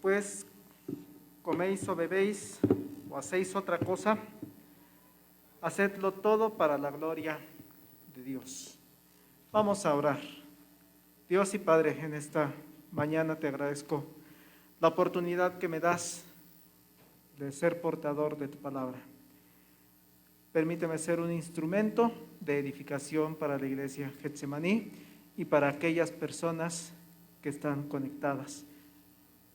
después coméis o bebéis o hacéis otra cosa, hacedlo todo para la gloria de Dios. Vamos a orar. Dios y Padre, en esta mañana te agradezco la oportunidad que me das de ser portador de tu palabra. Permíteme ser un instrumento de edificación para la iglesia Getsemaní y para aquellas personas que están conectadas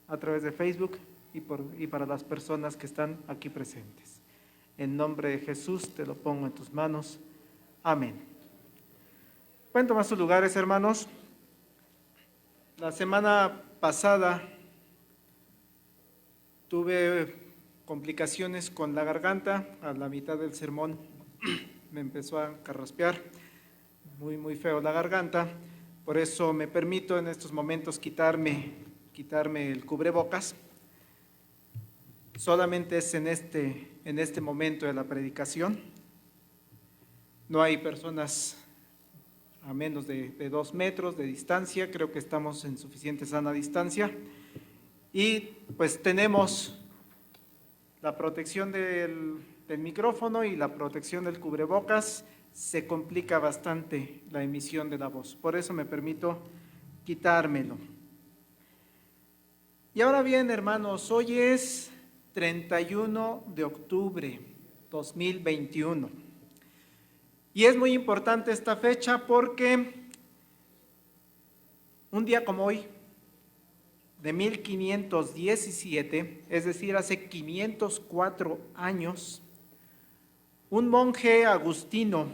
a través de Facebook y para las personas que están aquí presentes. En nombre de Jesús te lo pongo en tus manos. Amén. Pueden tomar sus lugares, hermanos. La semana pasada tuve complicaciones con la garganta. A la mitad del sermón me empezó a carraspear, muy feo la garganta. Por eso me permito en estos momentos quitarme el cubrebocas. Solamente es en este momento de la predicación. No hay personas a menos de 2 metros de distancia. Creo que estamos en suficiente sana distancia. Y pues tenemos la protección del micrófono y la protección del cubrebocas. Se complica bastante la emisión de la voz. Por eso me permito quitármelo. Y ahora bien, hermanos, hoy es 31 de octubre 2021. Y es muy importante esta fecha porque un día como hoy, de 1517, es decir, hace 504 años, un monje agustino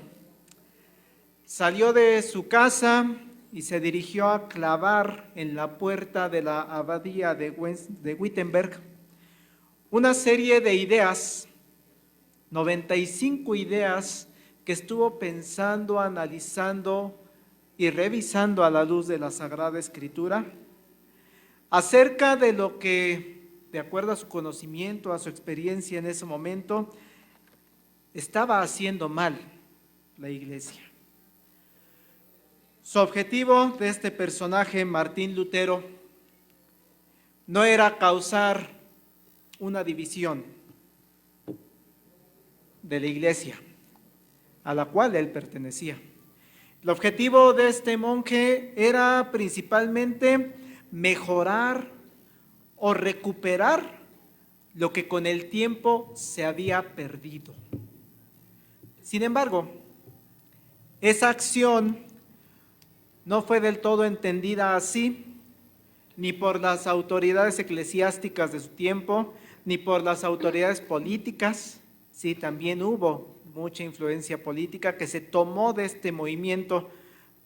salió de su casa y se dirigió a clavar en la puerta de la abadía de Wittenberg una serie de ideas, 95 ideas que estuvo pensando, analizando y revisando a la luz de la Sagrada Escritura acerca de lo que, de acuerdo a su conocimiento, a su experiencia en ese momento, estaba haciendo mal la iglesia. Su objetivo de este personaje, Martín Lutero, no era causar una división de la iglesia a la cual él pertenecía. El objetivo de este monje era principalmente mejorar o recuperar lo que con el tiempo se había perdido. Sin embargo, esa acción no fue del todo entendida así, ni por las autoridades eclesiásticas de su tiempo, ni por las autoridades políticas. Sí, también hubo mucha influencia política que se tomó de este movimiento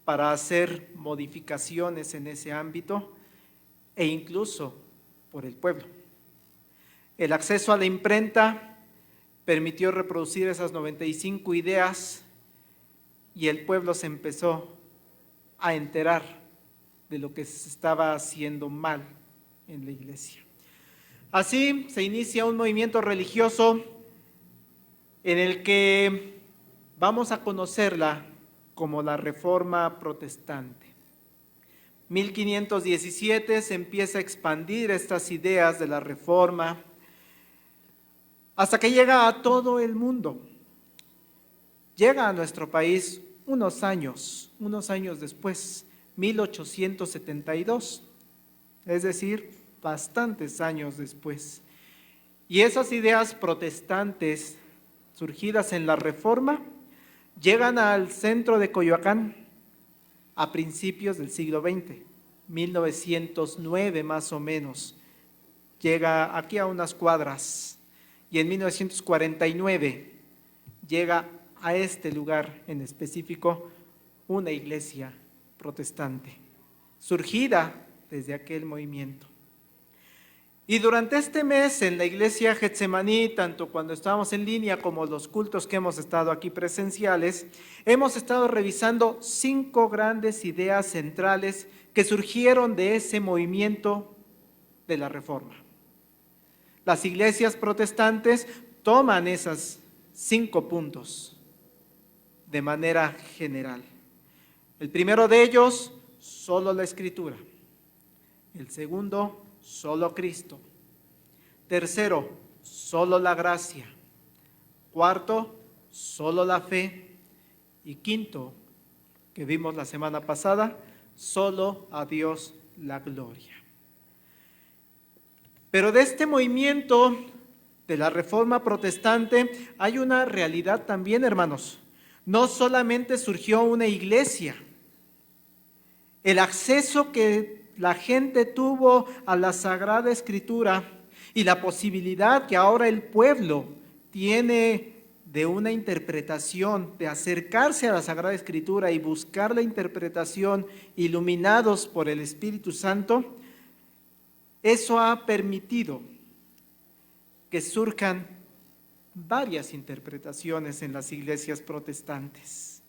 para hacer modificaciones en ese ámbito, e incluso por el pueblo. El acceso a la imprenta permitió reproducir esas 95 ideas y el pueblo se empezó a enterar de lo que se estaba haciendo mal en la iglesia. Así se inicia un movimiento religioso en el que vamos a conocerla como la Reforma Protestante. 1517 se empieza a expandir estas ideas de la Reforma hasta que llega a todo el mundo. Llega a nuestro país unos años después, 1872, es decir, bastantes años después. Y esas ideas protestantes surgidas en la Reforma llegan al centro de Coyoacán a principios del siglo XX, 1909 más o menos. Llega aquí a unas cuadras y en 1949 llega a este lugar en específico una iglesia protestante, surgida desde aquel movimiento. Y durante este mes en la iglesia Getsemaní, tanto cuando estábamos en línea como los cultos que hemos estado aquí presenciales, hemos estado revisando 5 grandes ideas centrales que surgieron de ese movimiento de la Reforma. Las iglesias protestantes toman esos 5 puntos de manera general. El primero de ellos, solo la Escritura. El segundo, solo Cristo. Tercero, solo la gracia. Cuarto, solo la fe. Y quinto, que vimos la semana pasada, solo a Dios la gloria. Pero de este movimiento de la Reforma Protestante hay una realidad también, hermanos. No solamente surgió una iglesia, el acceso que la gente tuvo a la Sagrada Escritura y la posibilidad que ahora el pueblo tiene de una interpretación, de acercarse a la Sagrada Escritura y buscar la interpretación iluminados por el Espíritu Santo, eso ha permitido que surjan varias interpretaciones en las iglesias protestantes.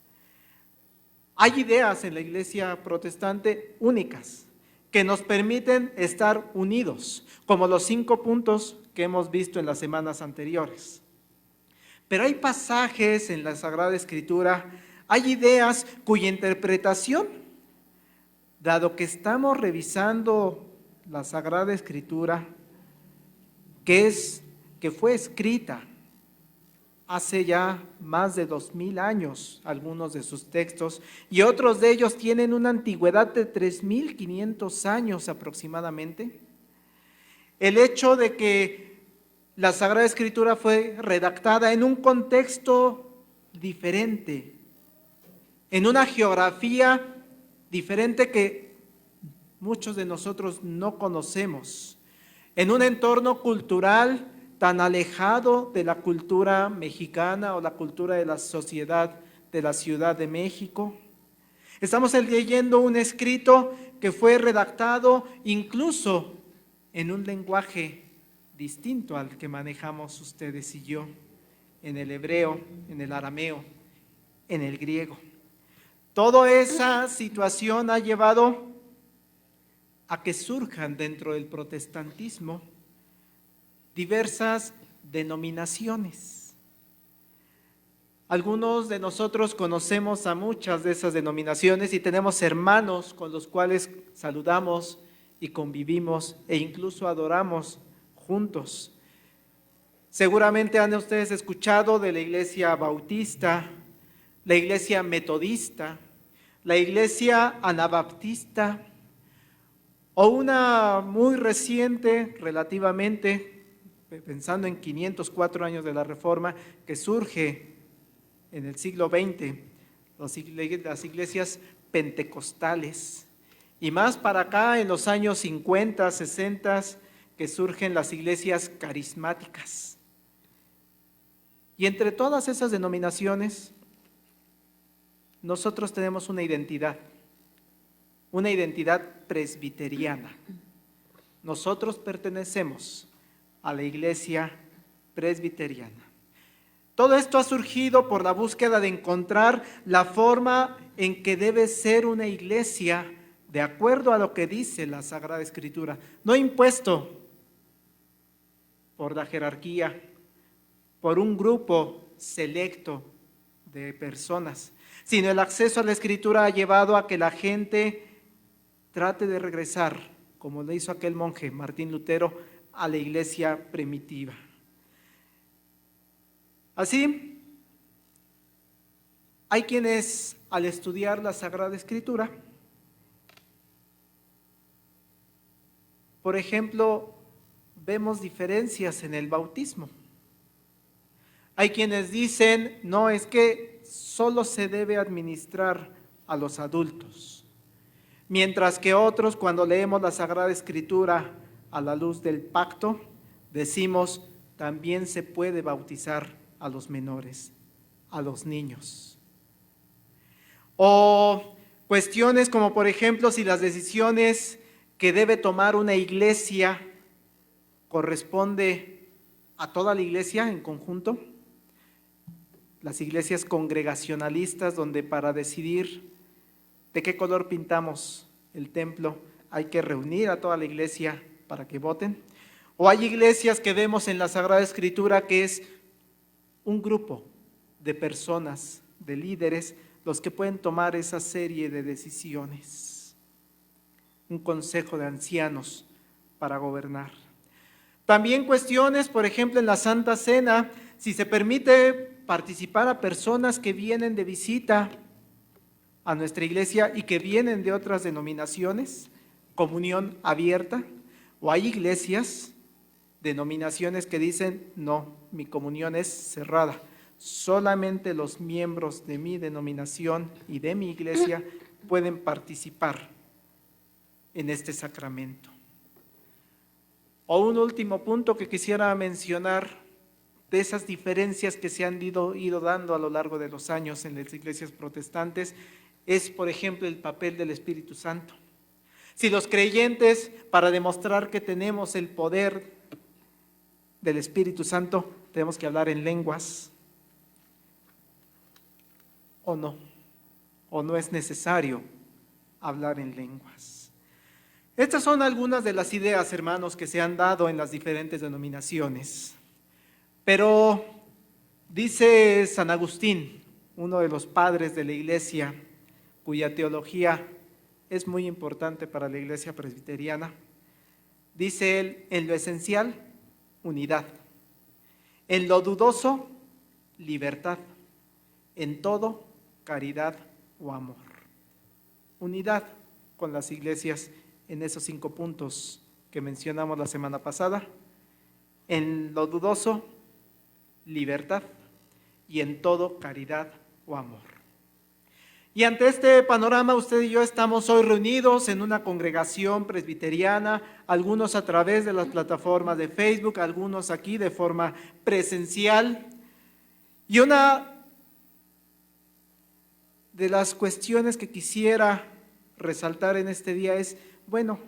Hay ideas en la iglesia protestante únicas que nos permiten estar unidos, como los 5 puntos que hemos visto en las semanas anteriores. Pero hay pasajes en la Sagrada Escritura, hay ideas cuya interpretación, dado que estamos revisando la Sagrada Escritura, que fue escrita hace ya más de 2000 años, algunos de sus textos, y otros de ellos tienen una antigüedad de 3500 años aproximadamente. El hecho de que la Sagrada Escritura fue redactada en un contexto diferente, en una geografía diferente que muchos de nosotros no conocemos, en un entorno cultural tan alejado de la cultura mexicana o la cultura de la sociedad de la Ciudad de México. Estamos leyendo un escrito que fue redactado incluso en un lenguaje distinto al que manejamos ustedes y yo, en el hebreo, en el arameo, en el griego. Toda esa situación ha llevado a que surjan dentro del protestantismo diversas denominaciones. Algunos de nosotros conocemos a muchas de esas denominaciones y tenemos hermanos con los cuales saludamos y convivimos e incluso adoramos juntos. Seguramente han ustedes escuchado de la iglesia bautista, la iglesia metodista, la iglesia anabaptista o una muy reciente relativamente, pensando en 504 años de la Reforma, que surge en el siglo XX, las iglesias pentecostales, y más para acá en los años 50, 60, que surgen las iglesias carismáticas. Y entre todas esas denominaciones, nosotros tenemos una identidad presbiteriana. Nosotros pertenecemos a la iglesia presbiteriana. Todo esto ha surgido por la búsqueda de encontrar la forma en que debe ser una iglesia de acuerdo a lo que dice la Sagrada Escritura, no impuesto por la jerarquía, por un grupo selecto de personas, sino el acceso a la Escritura ha llevado a que la gente trate de regresar, como le hizo aquel monje Martín Lutero, a la iglesia primitiva. Así, hay quienes al estudiar la Sagrada Escritura, por ejemplo, vemos diferencias en el bautismo. Hay quienes dicen, no, es que solo se debe administrar a los adultos, mientras que otros, cuando leemos la Sagrada Escritura a la luz del pacto, decimos, también se puede bautizar a los menores, a los niños. O cuestiones como, por ejemplo, si las decisiones que debe tomar una iglesia corresponde a toda la iglesia en conjunto. Las iglesias congregacionalistas, donde para decidir de qué color pintamos el templo hay que reunir a toda la iglesia para que voten. O hay iglesias que vemos en la Sagrada Escritura que es un grupo de personas, de líderes, los que pueden tomar esa serie de decisiones. Un consejo de ancianos para gobernar. También cuestiones, por ejemplo, en la Santa Cena, si se permite participar a personas que vienen de visita a nuestra iglesia y que vienen de otras denominaciones, comunión abierta, o hay iglesias, denominaciones que dicen, no, mi comunión es cerrada, solamente los miembros de mi denominación y de mi iglesia pueden participar en este sacramento. O un último punto que quisiera mencionar de esas diferencias que se han ido dando a lo largo de los años en las iglesias protestantes es, por ejemplo, el papel del Espíritu Santo. Si los creyentes, para demostrar que tenemos el poder del Espíritu Santo, tenemos que hablar en lenguas, o no es necesario hablar en lenguas. Estas son algunas de las ideas, hermanos, que se han dado en las diferentes denominaciones. Pero dice San Agustín, uno de los padres de la iglesia, cuya teología es muy importante para la iglesia presbiteriana, dice él, en lo esencial, unidad; en lo dudoso, libertad; en todo, caridad o amor. Unidad con las iglesias en esos 5 puntos que mencionamos la semana pasada. En lo dudoso, libertad; y en todo, caridad o amor. Y ante este panorama, usted y yo estamos hoy reunidos en una congregación presbiteriana, algunos a través de las plataformas de Facebook, algunos aquí de forma presencial. Y una de las cuestiones que quisiera resaltar en este día es, bueno,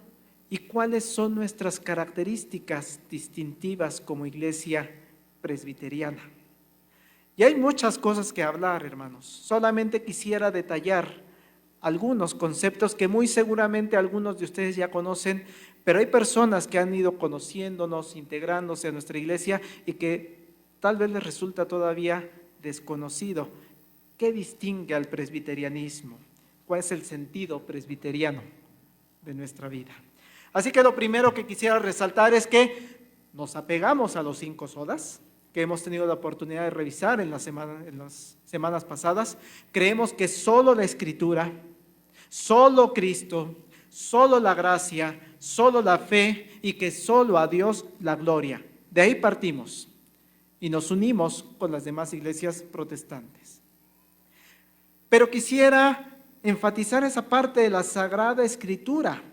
¿y cuáles son nuestras características distintivas como iglesia presbiteriana? Y hay muchas cosas que hablar, hermanos. Solamente quisiera detallar algunos conceptos que muy seguramente algunos de ustedes ya conocen, pero hay personas que han ido conociéndonos, integrándose a nuestra iglesia y que tal vez les resulta todavía desconocido. ¿Qué distingue al presbiterianismo? ¿Cuál es el sentido presbiteriano de nuestra vida? Así que lo primero que quisiera resaltar es que nos apegamos a los 5 solas, que hemos tenido la oportunidad de revisar en las semanas pasadas. Creemos que solo la Escritura, solo Cristo, solo la gracia, solo la fe y que solo a Dios la gloria. De ahí partimos y nos unimos con las demás iglesias protestantes. Pero quisiera enfatizar esa parte de la Sagrada Escritura,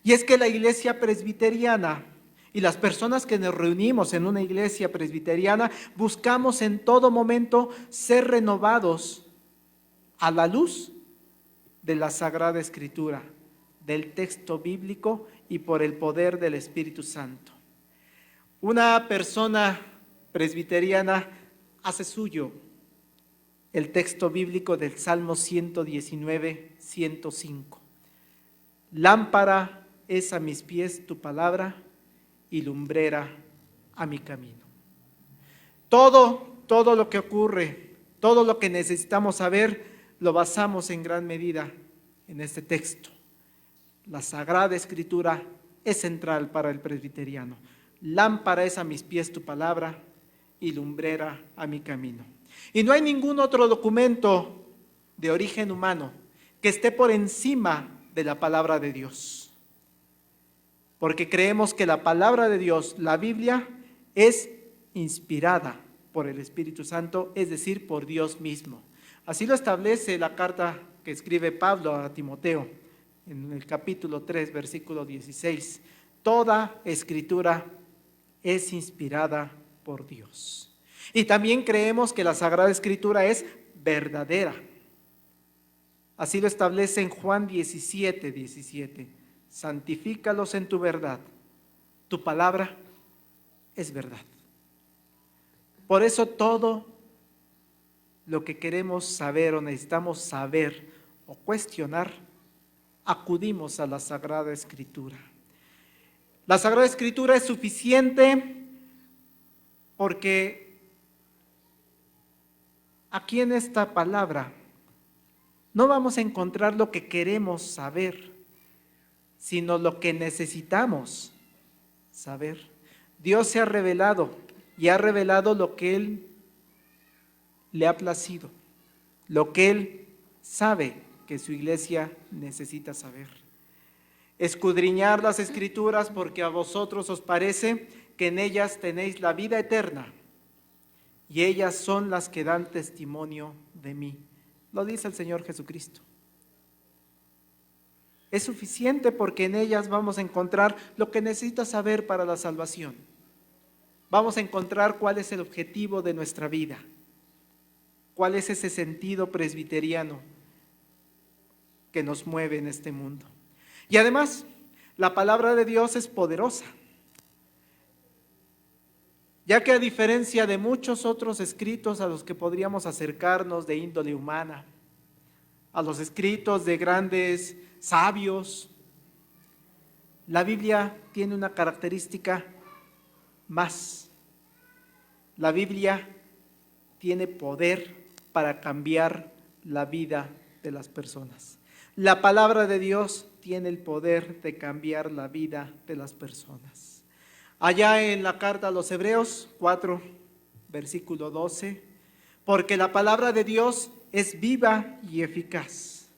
y es que la iglesia presbiteriana y las personas que nos reunimos en una iglesia presbiteriana buscamos en todo momento ser renovados a la luz de la Sagrada Escritura, del texto bíblico y por el poder del Espíritu Santo. Una persona presbiteriana hace suyo el texto bíblico del Salmo 119, 105. Lámpara es a mis pies tu palabra y lumbrera a mi camino. Todo lo que ocurre, todo lo que necesitamos saber, lo basamos en gran medida en este texto. La Sagrada Escritura es central para el presbiteriano. Lámpara es a mis pies tu palabra y lumbrera a mi camino. Y no hay ningún otro documento de origen humano que esté por encima de la palabra de Dios. Porque creemos que la palabra de Dios, la Biblia, es inspirada por el Espíritu Santo, es decir, por Dios mismo. Así lo establece la carta que escribe Pablo a Timoteo, en el capítulo 3, versículo 16. Toda escritura es inspirada por Dios. Y también creemos que la Sagrada Escritura es verdadera. Así lo establece en Juan 17, 17. Santifícalos en tu verdad. Tu palabra es verdad. Por eso todo lo que queremos saber o necesitamos saber o cuestionar, acudimos a la Sagrada Escritura. La Sagrada Escritura es suficiente porque aquí en esta palabra no vamos a encontrar lo que queremos saber, sino lo que necesitamos saber. Dios se ha revelado y ha revelado lo que Él le ha placido, lo que Él sabe que su iglesia necesita saber. Escudriñar las Escrituras porque a vosotros os parece que en ellas tenéis la vida eterna y ellas son las que dan testimonio de mí. Lo dice el Señor Jesucristo. Es suficiente porque en ellas vamos a encontrar lo que necesitas saber para la salvación. Vamos a encontrar cuál es el objetivo de nuestra vida, cuál es ese sentido presbiteriano que nos mueve en este mundo. Y además, la palabra de Dios es poderosa, ya que a diferencia de muchos otros escritos a los que podríamos acercarnos de índole humana, a los escritos de grandes sabios, la Biblia tiene una característica más. La Biblia tiene poder para cambiar la vida de las personas. La palabra de Dios tiene el poder de cambiar la vida de las personas. Allá en la carta a los Hebreos 4, versículo 12, porque la palabra de Dios es viva y eficaz,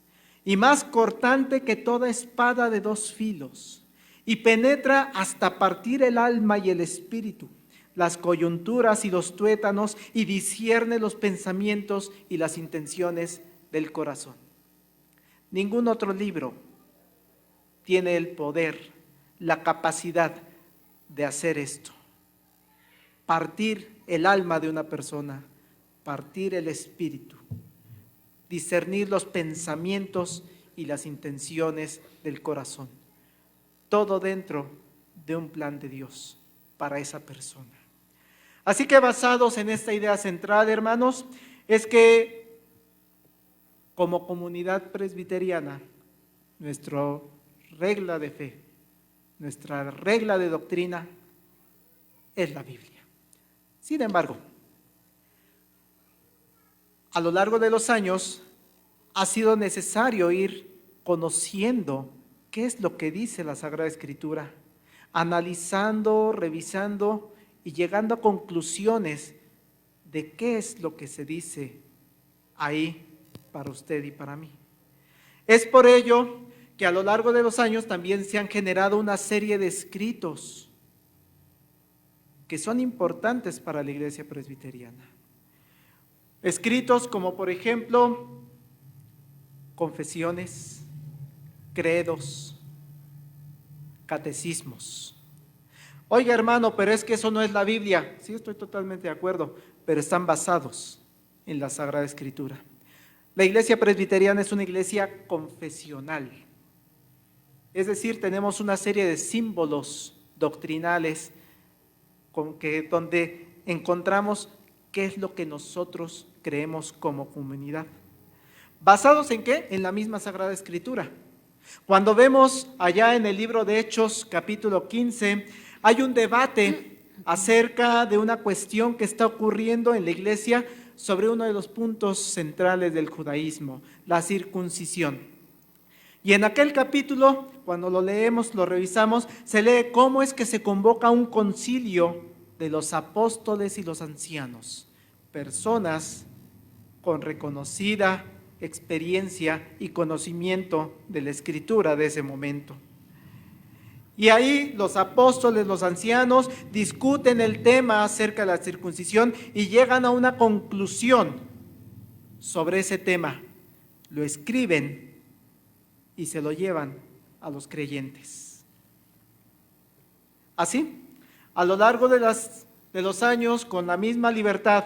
y más cortante que toda espada de dos filos, y penetra hasta partir el alma y el espíritu, las coyunturas y los tuétanos, y discierne los pensamientos y las intenciones del corazón. Ningún otro libro tiene el poder, la capacidad de hacer esto. Partir el alma de una persona, partir el espíritu, discernir los pensamientos y las intenciones del corazón. Todo dentro de un plan de Dios para esa persona. Así que basados en esta idea central, hermanos, es que como comunidad presbiteriana, nuestra regla de fe, nuestra regla de doctrina es la Biblia. Sin embargo, a lo largo de los años ha sido necesario ir conociendo qué es lo que dice la Sagrada Escritura, analizando, revisando y llegando a conclusiones de qué es lo que se dice ahí para usted y para mí. Es por ello que a lo largo de los años también se han generado una serie de escritos que son importantes para la iglesia presbiteriana. Escritos como, por ejemplo, confesiones, credos, catecismos. Oiga, hermano, pero es que eso no es la Biblia. Sí, estoy totalmente de acuerdo, pero están basados en la Sagrada Escritura. La iglesia presbiteriana es una iglesia confesional. Es decir, tenemos una serie de símbolos doctrinales donde encontramos qué es lo que nosotros creemos como comunidad. ¿Basados en qué? En la misma Sagrada Escritura. Cuando vemos allá en el libro de Hechos, capítulo 15, hay un debate acerca de una cuestión que está ocurriendo en la iglesia sobre uno de los puntos centrales del judaísmo, la circuncisión. Y en aquel capítulo, cuando lo leemos, lo revisamos, se lee cómo es que se convoca un concilio de los apóstoles y los ancianos, personas con reconocida experiencia y conocimiento de la Escritura de ese momento. Y ahí los apóstoles, los ancianos, discuten el tema acerca de la circuncisión y llegan a una conclusión sobre ese tema. Lo escriben y se lo llevan a los creyentes. Así, a lo largo de los años, con la misma libertad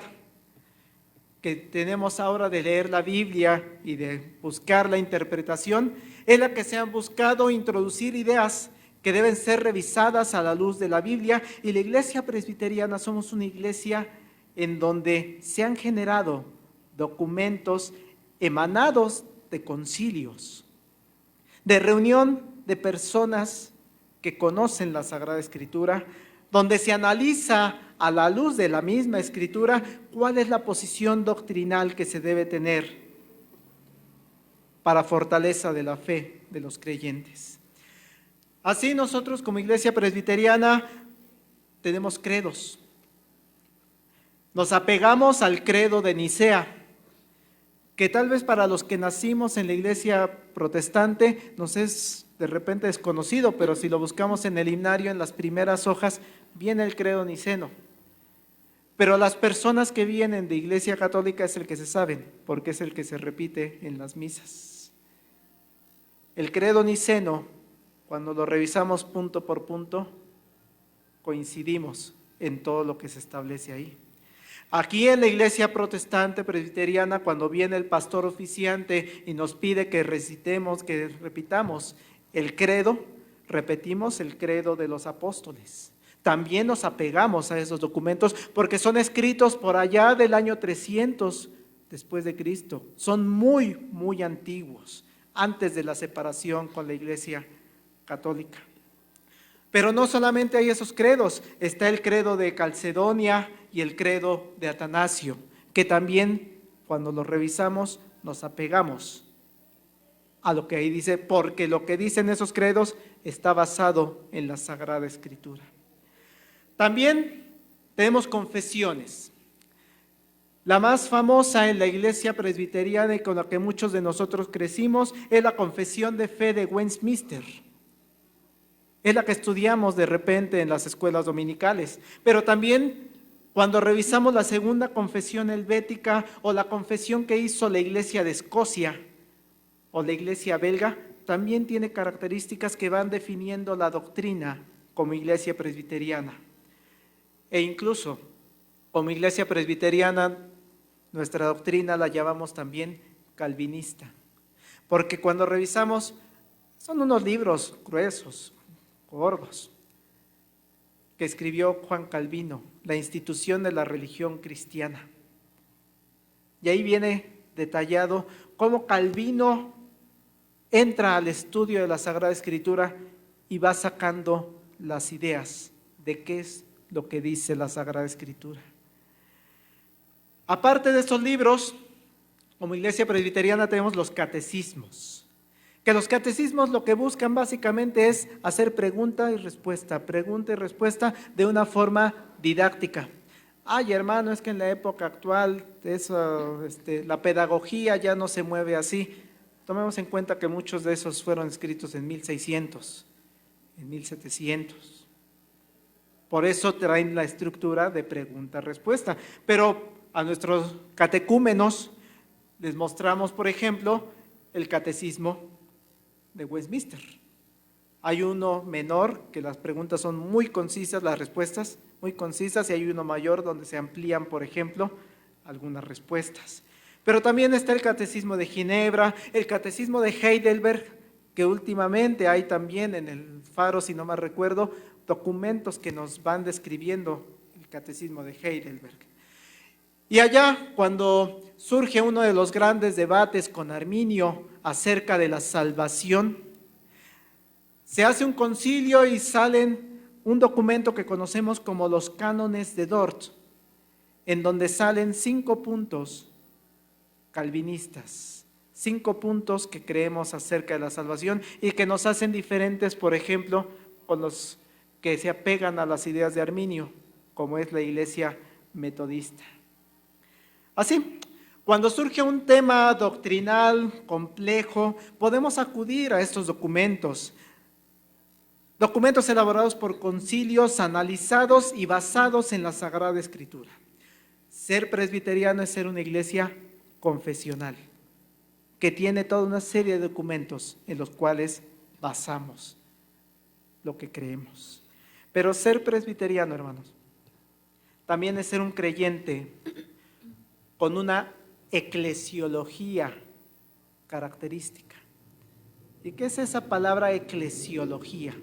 que tenemos ahora de leer la Biblia y de buscar la interpretación, es la que se han buscado introducir ideas que deben ser revisadas a la luz de la Biblia, y la iglesia presbiteriana somos una iglesia en donde se han generado documentos emanados de concilios, de reunión de personas que conocen la Sagrada Escritura, donde se analiza a la luz de la misma Escritura cuál es la posición doctrinal que se debe tener para fortaleza de la fe de los creyentes. Así nosotros como iglesia presbiteriana tenemos credos. Nos apegamos al credo de Nicea, que tal vez para los que nacimos en la iglesia protestante nos es de repente desconocido, pero si lo buscamos en el himnario, en las primeras hojas, viene el credo niceno. Pero las personas que vienen de iglesia católica es el que se saben, porque es el que se repite en las misas. El credo niceno, cuando lo revisamos punto por punto, coincidimos en todo lo que se establece ahí. Aquí en la iglesia protestante presbiteriana, cuando viene el pastor oficiante y nos pide que recitemos, que repitamos el credo, repetimos el credo de los apóstoles. También nos apegamos a esos documentos porque son escritos por allá del año 300 después de Cristo. Son muy, muy antiguos, antes de la separación con la iglesia católica. Pero no solamente hay esos credos, está el credo de Calcedonia y el credo de Atanasio, que también cuando los revisamos nos apegamos a lo que ahí dice, porque lo que dicen esos credos está basado en la Sagrada Escritura. También tenemos confesiones. La más famosa en la iglesia presbiteriana y con la que muchos de nosotros crecimos es la Confesión de Fe de Westminster. Es la que estudiamos de repente en las escuelas dominicales, pero también cuando revisamos la segunda confesión helvética o la confesión que hizo la iglesia de Escocia o la iglesia belga, también tiene características que van definiendo la doctrina como iglesia presbiteriana. E incluso como iglesia presbiteriana, nuestra doctrina la llamamos también calvinista, porque cuando revisamos son unos libros gruesos, gordos, que escribió Juan Calvino, la institución de la religión cristiana. Y ahí viene detallado cómo Calvino entra al estudio de la Sagrada Escritura y va sacando las ideas de qué es lo que dice la Sagrada Escritura. Aparte de estos libros, como iglesia presbiteriana tenemos los catecismos. Que los catecismos lo que buscan básicamente es hacer pregunta y respuesta de una forma didáctica. Ay, hermano, es que en la época actual la pedagogía ya no se mueve así. Tomemos en cuenta que muchos de esos fueron escritos en 1600, en 1700. Por eso traen la estructura de pregunta-respuesta. Pero a nuestros catecúmenos les mostramos, por ejemplo, el catecismo de Westminster. Hay uno menor, que las preguntas son muy concisas, las respuestas muy concisas, y hay uno mayor donde se amplían, por ejemplo, algunas respuestas. Pero también está el catecismo de Ginebra, el catecismo de Heidelberg, que últimamente hay también en el Faro, si no mal recuerdo, documentos que nos van describiendo el catecismo de Heidelberg. Y allá, cuando surge uno de los grandes debates con Arminio acerca de la salvación, se hace un concilio y salen un documento que conocemos como los cánones de Dort, en donde salen 5 puntos calvinistas, 5 puntos que creemos acerca de la salvación y que nos hacen diferentes, por ejemplo, con los que se apegan a las ideas de Arminio, como es la iglesia metodista. Así, cuando surge un tema doctrinal complejo, podemos acudir a estos documentos. Documentos elaborados por concilios, analizados y basados en la Sagrada Escritura. Ser presbiteriano es ser una iglesia confesional, que tiene toda una serie de documentos en los cuales basamos lo que creemos. Pero ser presbiteriano, hermanos, también es ser un creyente con una eclesiología característica. ¿Y qué es esa palabra eclesiología?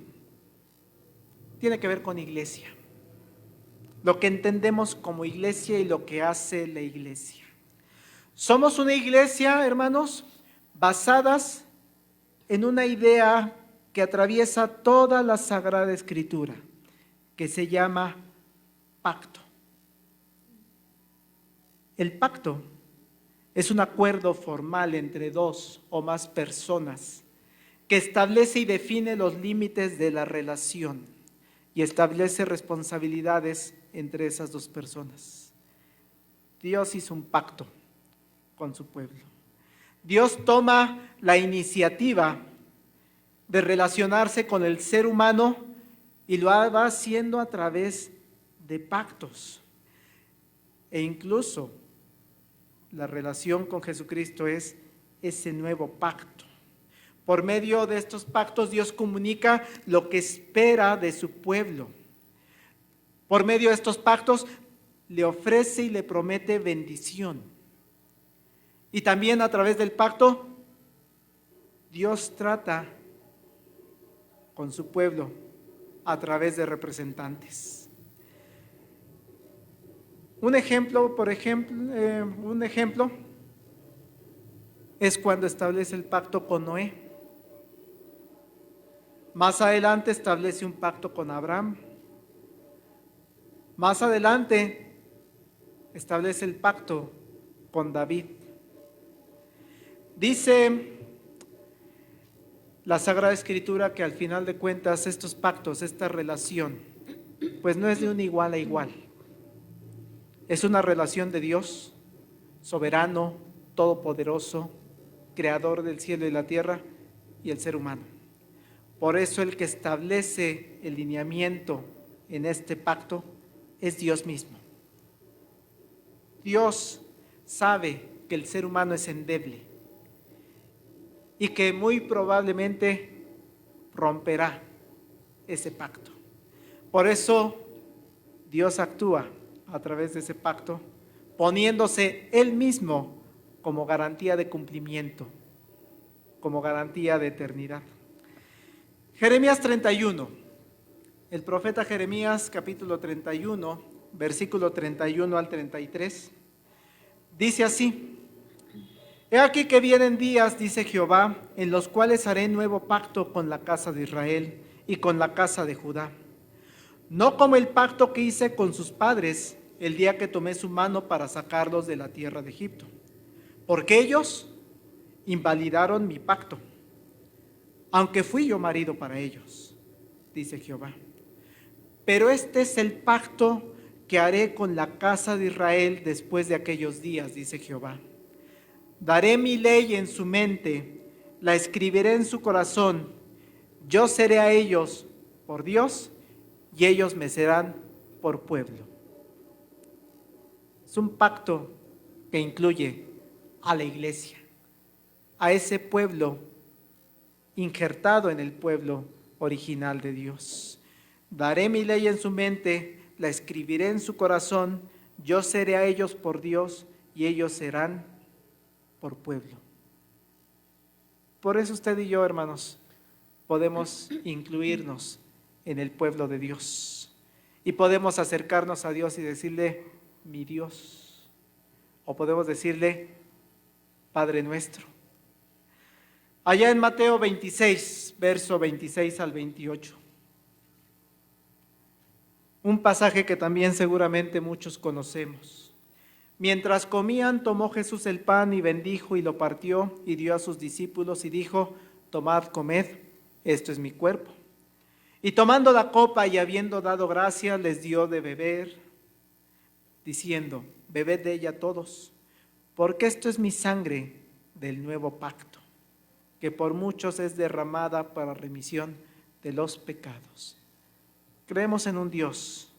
Tiene que ver con iglesia, lo que entendemos como iglesia y lo que hace la iglesia. Somos una iglesia, hermanos, basadas en una idea que atraviesa toda la Sagrada Escritura, que se llama pacto. El pacto es un acuerdo formal entre 2 o más personas que establece y define los límites de la relación y establece responsabilidades entre esas dos personas. Dios hizo un pacto con su pueblo. Dios toma la iniciativa de relacionarse con el ser humano y lo va haciendo a través de pactos. E incluso la relación con Jesucristo es ese nuevo pacto. Por medio de estos pactos Dios comunica lo que espera de su pueblo. Por medio de estos pactos le ofrece y le promete bendición. Y también a través del pacto Dios trata con su pueblo a través de representantes. Un ejemplo es cuando establece el pacto con Noé. Más adelante establece un pacto con Abraham. Más adelante establece el pacto con David. Dice la Sagrada Escritura que al final de cuentas estos pactos, esta relación, pues no es de un igual a igual. Es una relación de Dios, soberano, todopoderoso, creador del cielo y la tierra, y el ser humano. Por eso el que establece el lineamiento en este pacto es Dios mismo. Dios sabe que el ser humano es endeble y que muy probablemente romperá ese pacto. Por eso Dios actúa a través de ese pacto, poniéndose Él mismo como garantía de cumplimiento, como garantía de eternidad. Jeremías 31, el profeta Jeremías capítulo 31, versículo 31 al 33, dice así: He aquí que vienen días, dice Jehová, en los cuales haré nuevo pacto con la casa de Israel y con la casa de Judá. No como el pacto que hice con sus padres el día que tomé su mano para sacarlos de la tierra de Egipto, porque ellos invalidaron mi pacto, aunque fui yo marido para ellos, dice Jehová. Pero este es el pacto que haré con la casa de Israel después de aquellos días, dice Jehová. Daré mi ley en su mente, la escribiré en su corazón. Yo seré a ellos por Dios y ellos me serán por pueblo. Es un pacto que incluye a la iglesia, a ese pueblo injertado en el pueblo original de Dios. Daré mi ley en su mente, la escribiré en su corazón. Yo seré a ellos por Dios y ellos serán por pueblo. Por eso usted y yo, hermanos, podemos incluirnos en el pueblo de Dios y podemos acercarnos a Dios y decirle, mi Dios, o podemos decirle, Padre nuestro. Allá en Mateo 26, verso 26 al 28, un pasaje que también seguramente muchos conocemos. Mientras comían, tomó Jesús el pan y bendijo y lo partió y dio a sus discípulos y dijo, tomad, comed, esto es mi cuerpo. Y tomando la copa y habiendo dado gracias, les dio de beber, diciendo, bebed de ella todos, porque esto es mi sangre del nuevo pacto, que por muchos es derramada para remisión de los pecados. Creemos en un Dios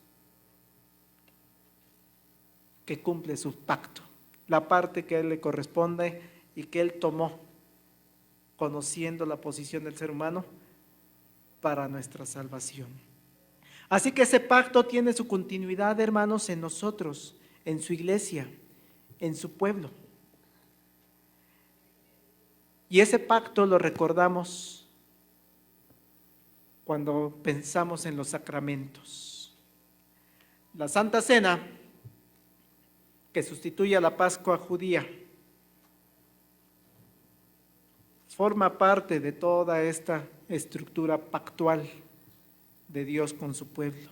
que cumple su pacto, la parte que a Él le corresponde y que Él tomó, conociendo la posición del ser humano, para nuestra salvación. Así que ese pacto tiene su continuidad, hermanos, en nosotros, en su iglesia, en su pueblo. Y ese pacto lo recordamos cuando pensamos en los sacramentos. La Santa Cena, que sustituye a la Pascua judía, forma parte de toda esta estructura pactual de Dios con su pueblo.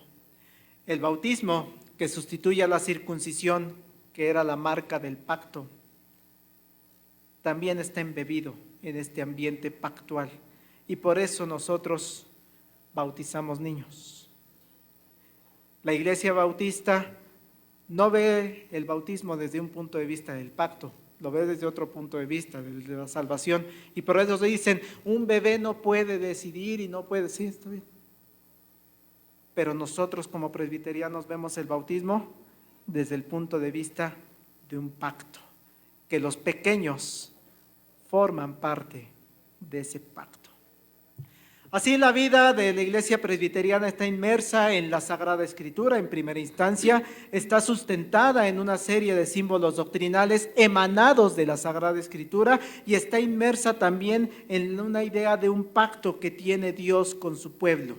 El bautismo, que sustituye a la circuncisión, que era la marca del pacto, también está embebido en este ambiente pactual y por eso nosotros bautizamos niños. La Iglesia Bautista no ve el bautismo desde un punto de vista del pacto, lo ve desde otro punto de vista, desde la salvación, y por eso se dicen, un bebé no puede decidir y no puede, sí, está bien. Pero nosotros como presbiterianos vemos el bautismo desde el punto de vista de un pacto, que los pequeños forman parte de ese pacto. Así la vida de la Iglesia Presbiteriana está inmersa en la Sagrada Escritura en primera instancia, está sustentada en una serie de símbolos doctrinales emanados de la Sagrada Escritura y está inmersa también en una idea de un pacto que tiene Dios con su pueblo.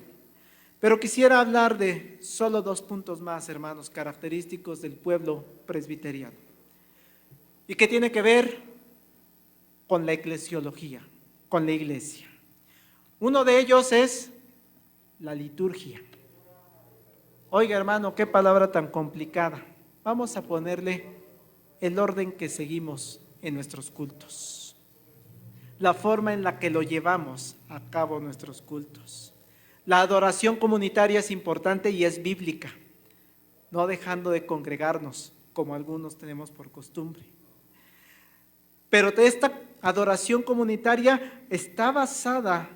Pero quisiera hablar de solo 2 puntos más, hermanos, característicos del pueblo presbiteriano y que tiene que ver con la eclesiología, con la iglesia. Uno de ellos es la liturgia. Oiga, hermano, qué palabra tan complicada. Vamos a ponerle el orden que seguimos en nuestros cultos, la forma en la que lo llevamos a cabo nuestros cultos. La adoración comunitaria es importante y es bíblica, no dejando de congregarnos, como algunos tenemos por costumbre. Pero esta adoración comunitaria está basada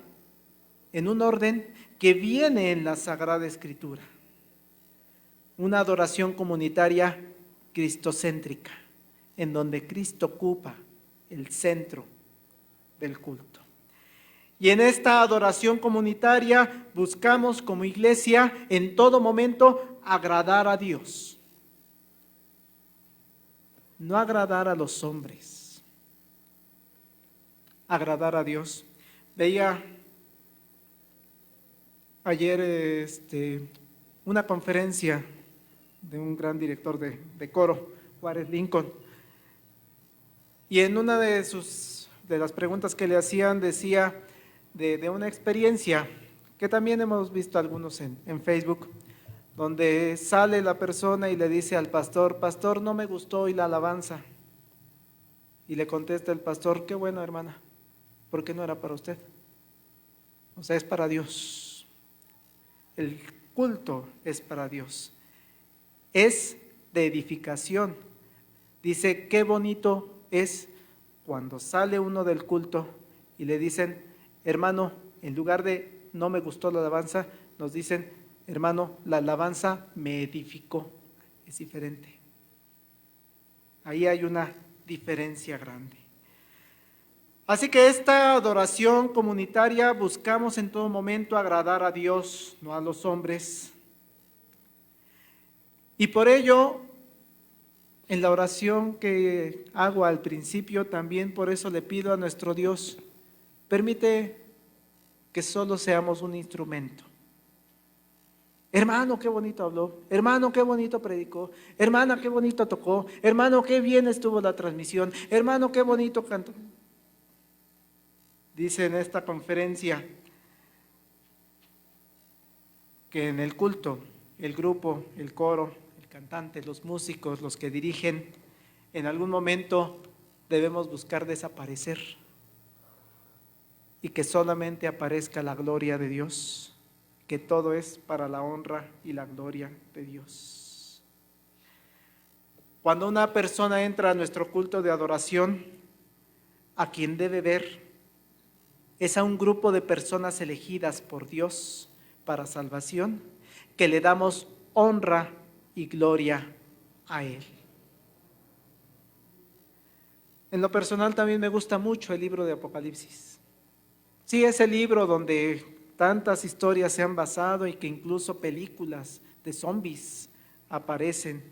en un orden que viene en la Sagrada Escritura. Una adoración comunitaria cristocéntrica, en donde Cristo ocupa el centro del culto. Y en esta adoración comunitaria buscamos como iglesia en todo momento agradar a Dios. No agradar a los hombres, agradar a Dios. Veía ayer una conferencia de un gran director de coro, Juárez Lincoln, y en una de las preguntas que le hacían decía de una experiencia que también hemos visto algunos en Facebook, donde sale la persona y le dice al pastor, pastor, no me gustó hoy la alabanza, y le contesta el pastor, qué bueno, hermana, porque no era para usted, o sea, es para Dios. El culto es para Dios, es de edificación. Dice, qué bonito es cuando sale uno del culto y le dicen, hermano, en lugar de no me gustó la alabanza, nos dicen, hermano, la alabanza me edificó. Es diferente. Ahí hay una diferencia grande. Así que esta adoración comunitaria buscamos en todo momento agradar a Dios, no a los hombres. Y por ello, en la oración que hago al principio, también por eso le pido a nuestro Dios, permite que solo seamos un instrumento. Hermano, qué bonito habló. Hermano, qué bonito predicó. Hermana, qué bonito tocó. Hermano, qué bien estuvo la transmisión. Hermano, qué bonito cantó. Dice en esta conferencia que en el culto, el grupo, el coro, el cantante, los músicos, los que dirigen, en algún momento debemos buscar desaparecer y que solamente aparezca la gloria de Dios, que todo es para la honra y la gloria de Dios. Cuando una persona entra a nuestro culto de adoración, a quien debe ver es a un grupo de personas elegidas por Dios para salvación, que le damos honra y gloria a Él. En lo personal también me gusta mucho el libro de Apocalipsis. Sí, es el libro donde tantas historias se han basado y que incluso películas de zombies aparecen,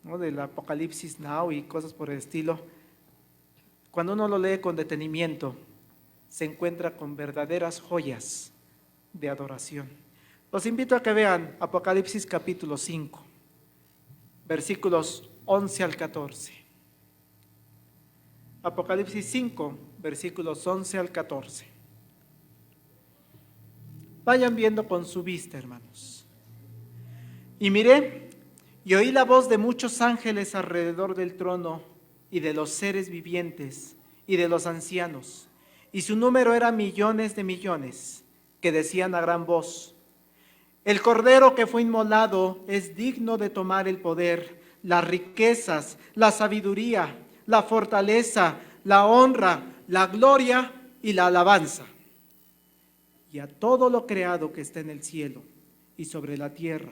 ¿no? Del Apocalipsis Now y cosas por el estilo. Cuando uno lo lee con detenimiento, se encuentra con verdaderas joyas de adoración. Los invito a que vean Apocalipsis capítulo 5, versículos 11 al 14. Apocalipsis 5, versículos 11 al 14. Vayan viendo con su vista, hermanos. Y miré y oí la voz de muchos ángeles alrededor del trono y de los seres vivientes y de los ancianos. y su número era millones de millones, que decían a gran voz: el Cordero que fue inmolado es digno de tomar el poder, las riquezas, la sabiduría, la fortaleza, la honra, la gloria y la alabanza. Y a todo lo creado que está en el cielo y sobre la tierra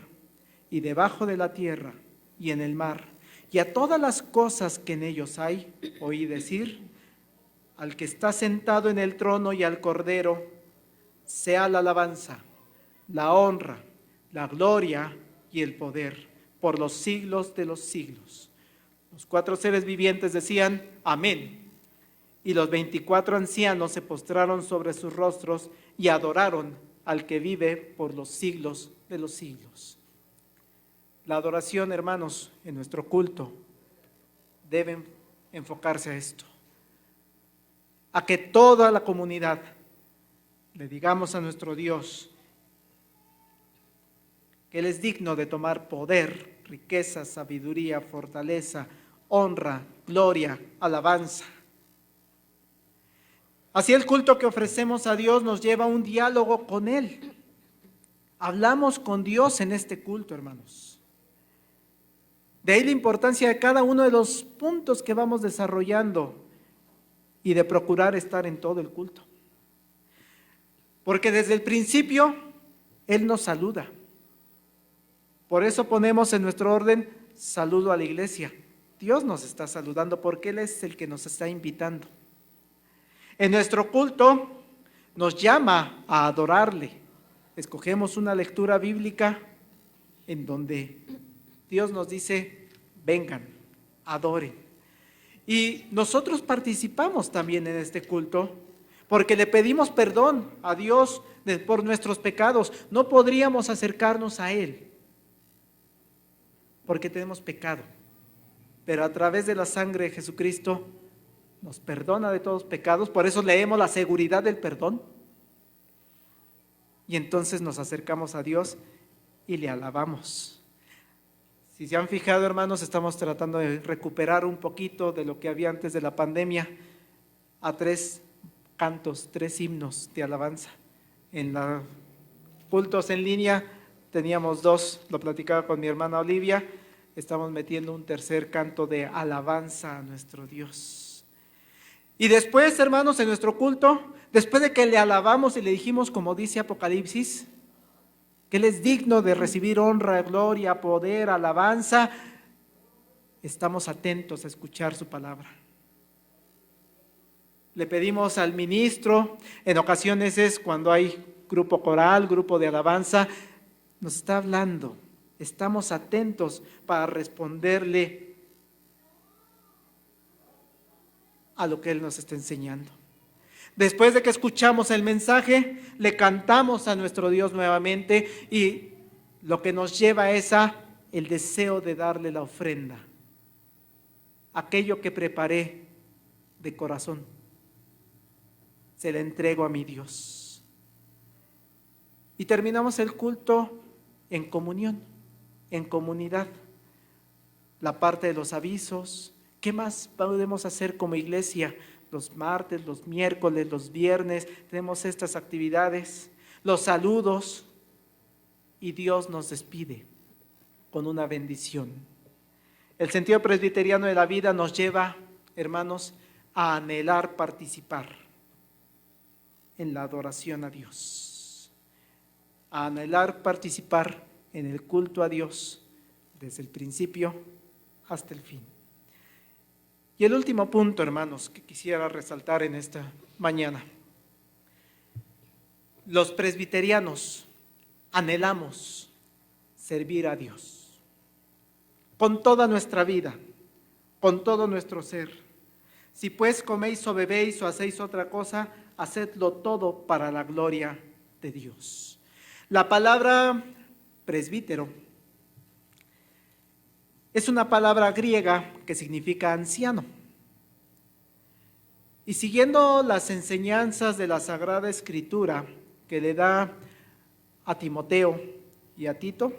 y debajo de la tierra y en el mar, y a todas las cosas que en ellos hay, oí decir: al que está sentado en el trono y al Cordero, sea la alabanza, la honra, la gloria y el poder por los siglos de los siglos. Los 4 seres vivientes decían: amén. Y los 24 ancianos se postraron sobre sus rostros y adoraron al que vive por los siglos de los siglos. La adoración, hermanos, en nuestro culto debe enfocarse a esto, a que toda la comunidad le digamos a nuestro Dios que Él es digno de tomar poder, riqueza, sabiduría, fortaleza, honra, gloria, alabanza. Así el culto que ofrecemos a Dios nos lleva a un diálogo con Él. Hablamos con Dios en este culto, hermanos. De ahí la importancia de cada uno de los puntos que vamos desarrollando y de procurar estar en todo el culto. Porque desde el principio Él nos saluda. Por eso ponemos en nuestro orden: saludo a la iglesia. Dios nos está saludando porque Él es el que nos está invitando. En nuestro culto nos llama a adorarle. Escogemos una lectura bíblica en donde Dios nos dice: vengan, adoren. Y nosotros participamos también en este culto porque le pedimos perdón a Dios por nuestros pecados. No podríamos acercarnos a Él porque tenemos pecado, pero a través de la sangre de Jesucristo nos perdona de todos pecados. Por eso leemos la seguridad del perdón y entonces nos acercamos a Dios y le alabamos. Si se han fijado, hermanos, estamos tratando de recuperar un poquito de lo que había antes de la pandemia, a 3 cantos, 3 himnos de alabanza. En los cultos en línea teníamos 2, lo platicaba con mi hermana Olivia, estamos metiendo un tercer canto de alabanza a nuestro Dios. Y después, hermanos, en nuestro culto, después de que le alabamos y le dijimos, como dice Apocalipsis, que Él es digno de recibir honra, gloria, poder, alabanza, estamos atentos a escuchar su palabra. Le pedimos al ministro, en ocasiones es cuando hay grupo coral, grupo de alabanza, nos está hablando, estamos atentos para responderle a lo que Él nos está enseñando. Después de que escuchamos el mensaje, le cantamos a nuestro Dios nuevamente y lo que nos lleva es el deseo de darle la ofrenda, aquello que preparé de corazón, se le entrego a mi Dios. Y terminamos el culto en comunión, en comunidad. La parte de los avisos, ¿qué más podemos hacer como iglesia? Los martes, los miércoles, los viernes, tenemos estas actividades, los saludos, y Dios nos despide con una bendición. El sentido presbiteriano de la vida nos lleva, hermanos, a anhelar participar en la adoración a Dios, a anhelar participar en el culto a Dios desde el principio hasta el fin. Y el último punto, hermanos, que quisiera resaltar en esta mañana. Los presbiterianos anhelamos servir a Dios con toda nuestra vida, con todo nuestro ser. Si pues coméis o bebéis o hacéis otra cosa, hacedlo todo para la gloria de Dios. La palabra presbítero es una palabra griega que significa anciano. Y siguiendo las enseñanzas de la Sagrada Escritura que le da a Timoteo y a Tito,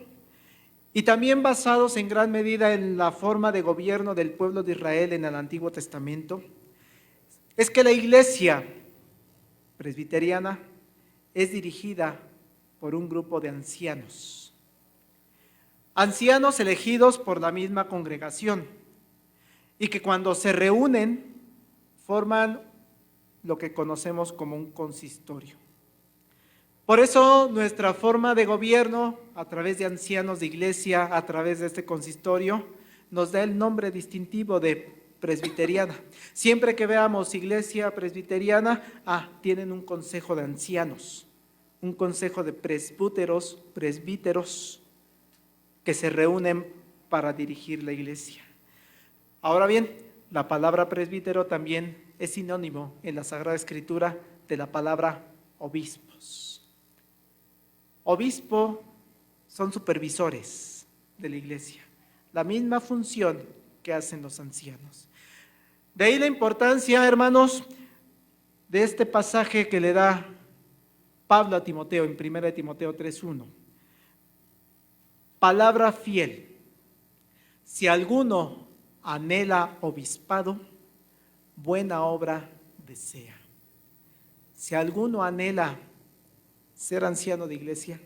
y también basados en gran medida en la forma de gobierno del pueblo de Israel en el Antiguo Testamento, es que la iglesia presbiteriana es dirigida por un grupo de ancianos. Ancianos elegidos por la misma congregación y que cuando se reúnen forman lo que conocemos como un consistorio. Por eso nuestra forma de gobierno, a través de ancianos de iglesia, a través de este consistorio, nos da el nombre distintivo de presbiteriana. Siempre que veamos iglesia presbiteriana, tienen un consejo de ancianos, un consejo de presbíteros, que se reúnen para dirigir la iglesia. Ahora bien, la palabra presbítero también es sinónimo en la Sagrada Escritura de la palabra obispos. Obispo son supervisores de la iglesia, la misma función que hacen los ancianos. De ahí la importancia, hermanos, de este pasaje que le da Pablo a Timoteo en 1 Timoteo 3:1. Palabra fiel: si alguno anhela obispado, buena obra desea. Si alguno anhela ser anciano de iglesia,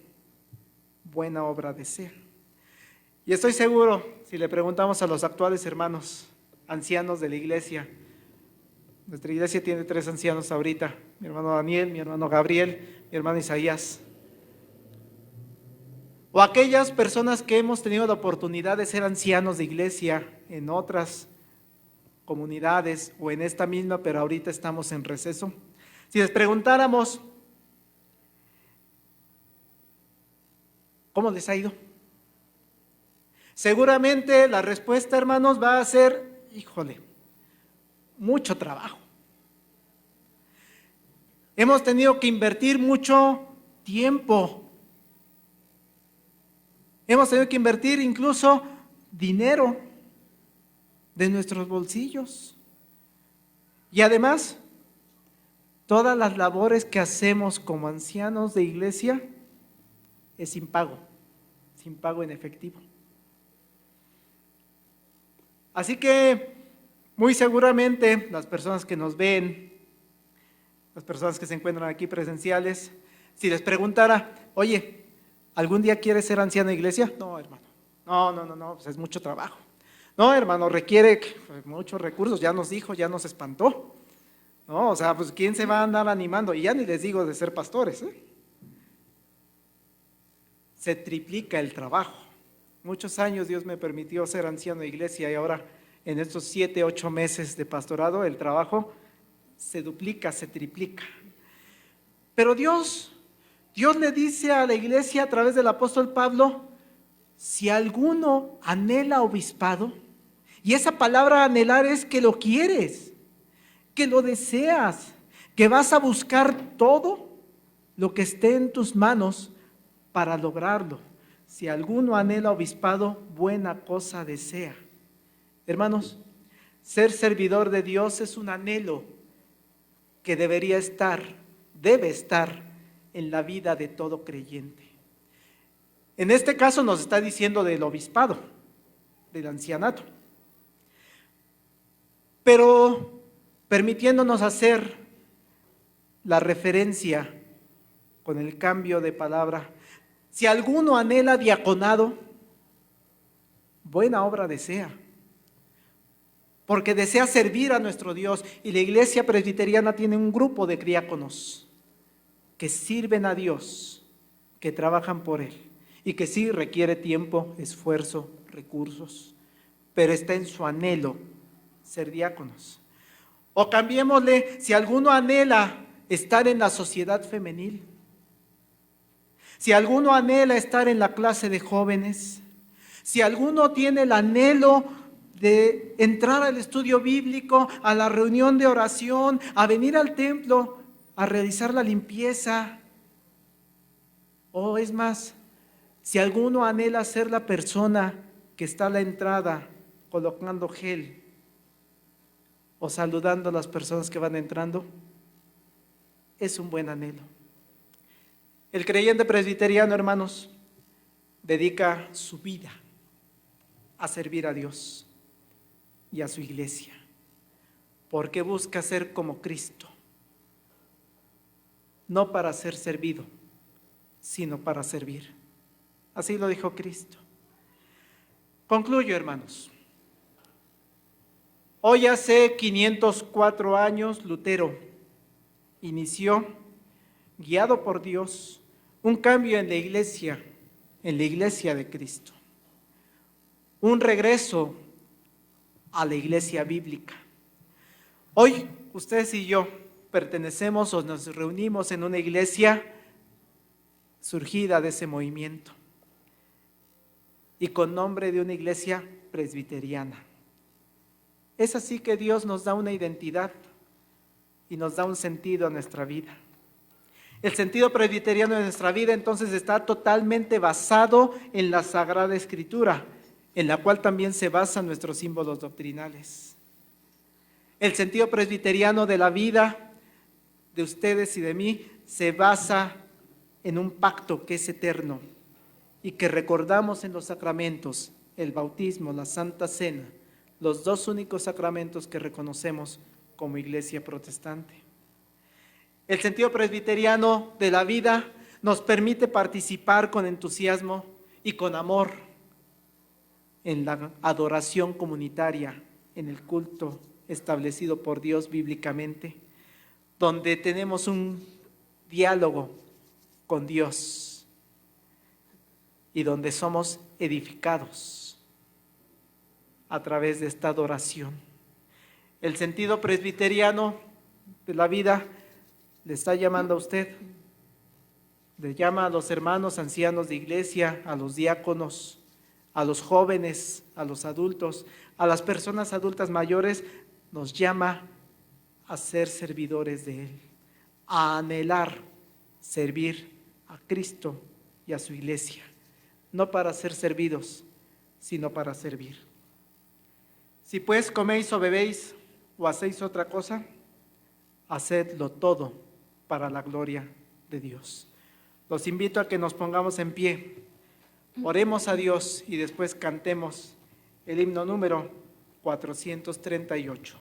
buena obra desea. Y estoy seguro, si le preguntamos a los actuales hermanos ancianos de la iglesia, nuestra iglesia tiene 3 ancianos ahorita: mi hermano Daniel, mi hermano Gabriel, mi hermano Isaías. O aquellas personas que hemos tenido la oportunidad de ser ancianos de iglesia en otras comunidades o en esta misma, pero ahorita estamos en receso. Si les preguntáramos, ¿cómo les ha ido? Seguramente la respuesta, hermanos, va a ser: híjole, mucho trabajo. Hemos tenido que invertir mucho tiempo. Hemos tenido que invertir incluso dinero de nuestros bolsillos. Y además, todas las labores que hacemos como ancianos de iglesia es sin pago en efectivo. Así que muy seguramente las personas que nos ven, las personas que se encuentran aquí presenciales, si les preguntara: oye, ¿algún día quieres ser anciano de iglesia? No, hermano, no, pues es mucho trabajo. No, hermano, requiere muchos recursos, ya nos dijo, ya nos espantó. No, o sea, pues ¿quién se va a andar animando? Y ya ni les digo de ser pastores, Se triplica el trabajo. Muchos años Dios me permitió ser anciano de iglesia y ahora en estos 7, 8 meses de pastorado el trabajo se duplica, se triplica. Pero Dios le dice a la iglesia a través del apóstol Pablo: si alguno anhela obispado, y esa palabra anhelar es que lo quieres, que lo deseas, que vas a buscar todo lo que esté en tus manos para lograrlo. Si alguno anhela obispado, buena cosa desea. Hermanos, ser servidor de Dios es un anhelo que debe estar en la vida de todo creyente. En este caso nos está diciendo del obispado, del ancianato, pero permitiéndonos hacer la referencia con el cambio de palabra: si alguno anhela diaconado, buena obra desea, porque desea servir a nuestro Dios. Y la iglesia presbiteriana tiene un grupo de diáconos que sirven a Dios, que trabajan por Él, y que sí requiere tiempo, esfuerzo, recursos, pero está en su anhelo ser diáconos. O cambiémosle: si alguno anhela estar en la sociedad femenil, si alguno anhela estar en la clase de jóvenes, si alguno tiene el anhelo de entrar al estudio bíblico, a la reunión de oración, a venir al templo, a realizar la limpieza, o es más, si alguno anhela ser la persona que está a la entrada colocando gel o saludando a las personas que van entrando, es un buen anhelo. El creyente presbiteriano, hermanos, dedica su vida a servir a Dios y a su iglesia, porque busca ser como Cristo, no para ser servido, sino para servir. Así lo dijo Cristo. Concluyo, hermanos. Hoy hace 504 años, Lutero inició, guiado por Dios, un cambio en la iglesia de Cristo. Un regreso a la iglesia bíblica. Hoy, ustedes y yo pertenecemos o nos reunimos en una iglesia surgida de ese movimiento y con nombre de una iglesia presbiteriana. Es así que Dios nos da una identidad y nos da un sentido a nuestra vida. El sentido presbiteriano de nuestra vida entonces está totalmente basado en la Sagrada Escritura, en la cual también se basan nuestros símbolos doctrinales. El sentido presbiteriano de la vida de ustedes y de mí se basa en un pacto que es eterno y que recordamos en los sacramentos, el bautismo, la Santa Cena, los dos únicos sacramentos que reconocemos como iglesia protestante. El sentido presbiteriano de la vida nos permite participar con entusiasmo y con amor en la adoración comunitaria, en el culto establecido por Dios bíblicamente, donde tenemos un diálogo con Dios y donde somos edificados a través de esta adoración. El sentido presbiteriano de la vida le está llamando a usted, le llama a los hermanos ancianos de iglesia, a los diáconos, a los jóvenes, a los adultos, a las personas adultas mayores, nos llama a ser servidores de Él, a anhelar servir a Cristo y a su iglesia, no para ser servidos, sino para servir. Si pues coméis o bebéis o hacéis otra cosa, hacedlo todo para la gloria de Dios. Los invito a que nos pongamos en pie, oremos a Dios y después cantemos el himno número 438.